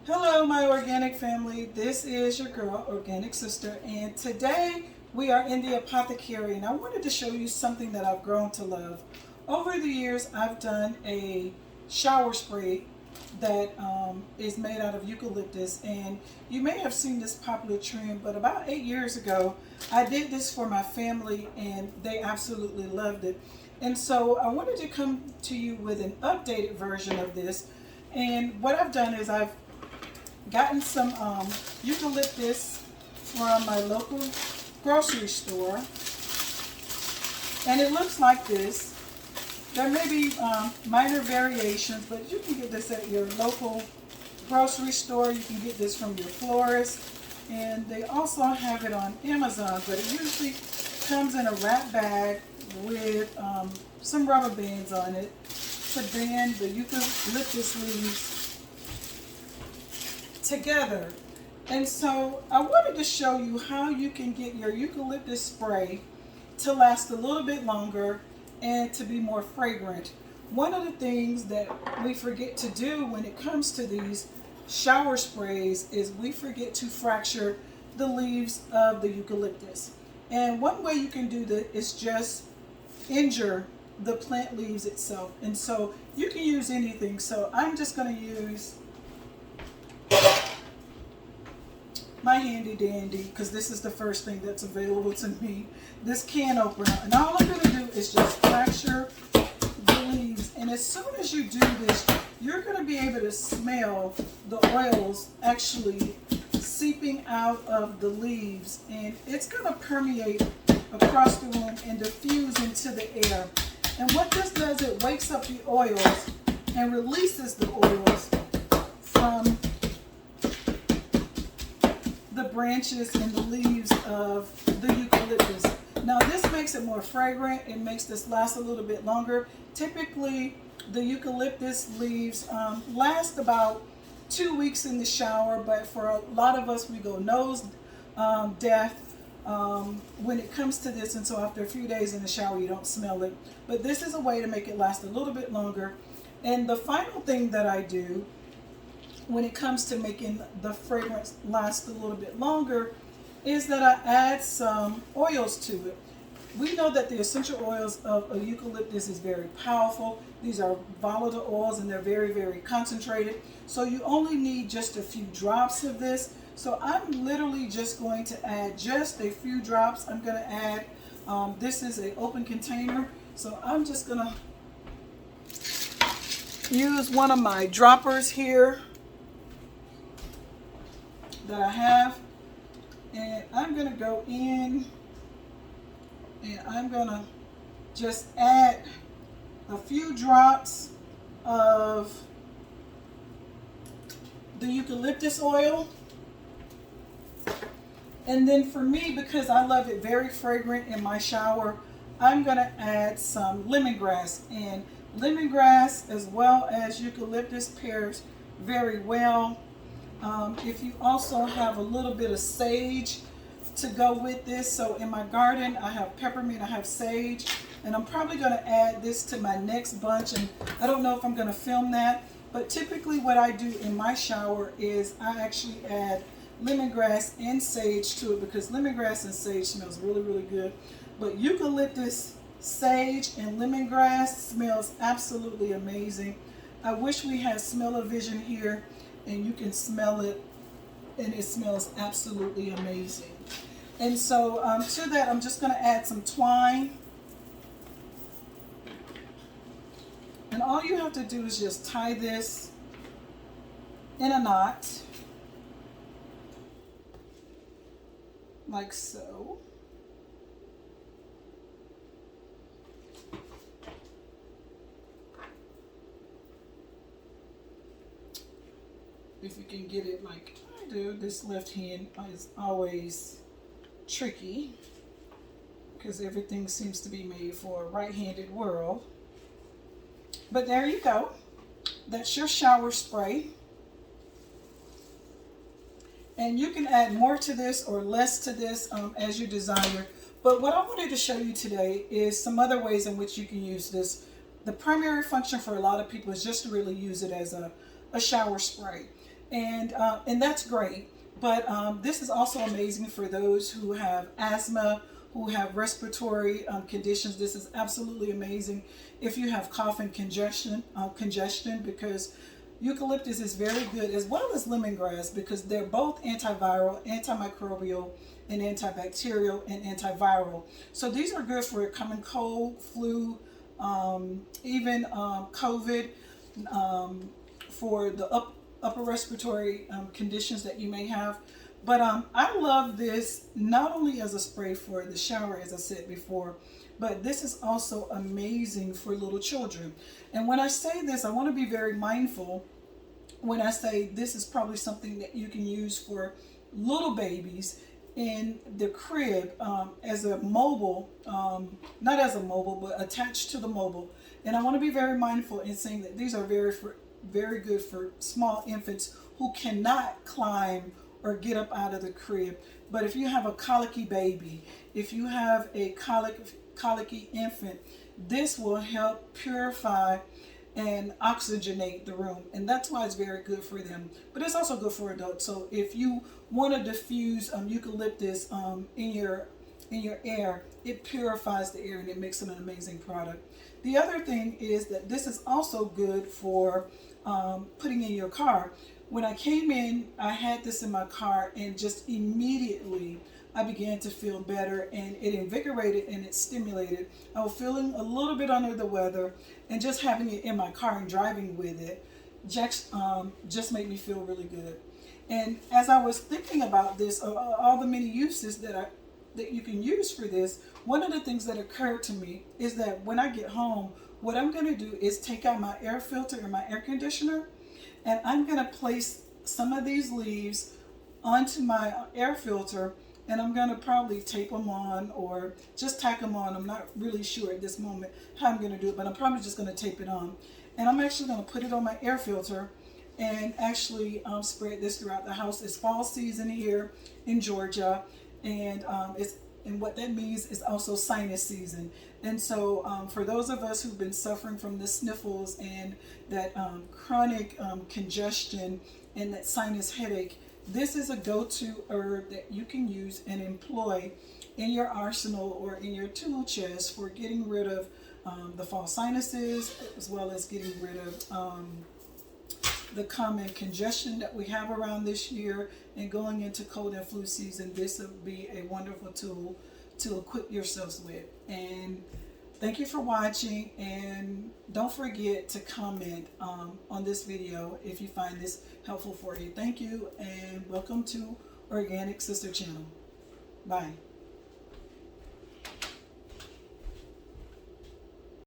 Hello, my organic family. This is your girl, Organic Sister, and today we are in the apothecary, and I wanted to show you something that I've grown to love. Over the years, I've done a shower spray that is made out of eucalyptus, and you may have seen this popular trend, but about 8 years ago, I did this for my family, and they absolutely loved it. And so I wanted to come to you with an updated version of this. And what I've done is I've gotten some eucalyptus from my local grocery store, and it looks like this. There may be minor variations, but you can get this at your local grocery store. You can get this from your florist, and they also have it on Amazon, but it usually comes in a wrap bag with some rubber bands on it to band the eucalyptus leaves together. And so I wanted to show you how you can get your eucalyptus spray to last a little bit longer and to be more fragrant. One of the things that we forget to do when it comes to these shower sprays is we forget to fracture the leaves of the eucalyptus. And one way you can do that is just injure the plant leaves itself. And so you can use anything. So I'm just going to use my handy dandy, because this is the first thing that's available to me, this can opener, and all I'm going to do is just fracture the leaves. And as soon as you do this, you're going to be able to smell the oils actually seeping out of the leaves, and it's going to permeate across the room and diffuse into the air. And what this does, it wakes up the oils and releases the oils from the branches and the leaves of the eucalyptus. Now this makes it more fragrant. It makes this last a little bit longer. Typically the eucalyptus leaves last about 2 weeks in the shower, but for a lot of us we go nose deaf when it comes to this, and so after a few days in the shower you don't smell it. But this is a way to make it last a little bit longer. And the final thing that I do when it comes to making the fragrance last a little bit longer is that I add some oils to it. We know that the essential oils of a eucalyptus is very powerful. These are volatile oils and they're very, very concentrated. So you only need just a few drops of this. So I'm literally just going to add just a few drops. I'm going to add, this is an open container. So I'm just going to use one of my droppers here that I have, and I'm going to go in and I'm going to just add a few drops of the eucalyptus oil. And then for me, because I love it very fragrant in my shower, I'm going to add some lemongrass. And lemongrass as well as eucalyptus pairs very well. If you also have a little bit of sage to go with this. So in my garden I have peppermint, I have sage, and I'm probably going to add this to my next bunch, and I don't know if I'm going to film that, but typically what I do in my shower is I actually add lemongrass and sage to it, because lemongrass and sage smells really, really good. But eucalyptus, sage, and lemongrass smells absolutely amazing. I wish we had smell-o-vision here and you can smell it, and it smells absolutely amazing. And so to that I'm just going to add some twine, and all you have to do is just tie this in a knot like so. If you can get it like I do, this left hand is always tricky because everything seems to be made for a right-handed world. But there you go. That's your shower spray. And you can add more to this or less to this as you desire. But what I wanted to show you today is some other ways in which you can use this. The primary function for a lot of people is just to really use it as a shower spray. and that's great. But this is also amazing for those who have asthma, who have respiratory conditions. This is absolutely amazing if you have cough and congestion, because eucalyptus is very good, as well as lemongrass, because they're both antiviral, antimicrobial, and antibacterial and antiviral. So these are good for common cold, flu, even COVID, for the upper respiratory conditions that you may have. But I love this not only as a spray for the shower, as I said before, but this is also amazing for little children. And when I say this, I want to be very mindful when I say this is probably something that you can use for little babies in the crib, as a mobile, not as a mobile, but attached to the mobile. And I want to be very mindful in saying that these are very good for small infants who cannot climb or get up out of the crib. But if you have a colicky baby, if you have a colicky infant, this will help purify and oxygenate the room, and that's why it's very good for them. But it's also good for adults. So if you want to diffuse eucalyptus in your air, it purifies the air and it makes it an amazing product. The other thing is that this is also good for putting in your car. When I came in, I had this in my car, and just immediately I began to feel better, and it invigorated and it stimulated. I was feeling a little bit under the weather, and just having it in my car and driving with it just made me feel really good. And as I was thinking about this, all the many uses that you can use for this, one of the things that occurred to me is that when I get home, what I'm going to do is take out my air filter and my air conditioner, and I'm going to place some of these leaves onto my air filter, and I'm going to probably tape them on or just tack them on. I'm not really sure at this moment how I'm going to do it, but I'm probably just going to tape it on. And I'm actually going to put it on my air filter and actually spread this throughout the house. It's fall season here in Georgia, and what that means is also sinus season. And so for those of us who've been suffering from the sniffles and that chronic congestion and that sinus headache, this is a go-to herb that you can use and employ in your arsenal or in your tool chest for getting rid of the fall sinuses, as well as getting rid of the common congestion that we have around this year. And going into cold and flu season, this would be a wonderful tool to equip yourselves with. And thank you for watching, and don't forget to comment on this video if you find this helpful for you. Thank you, and welcome to Organic Sister channel. Bye.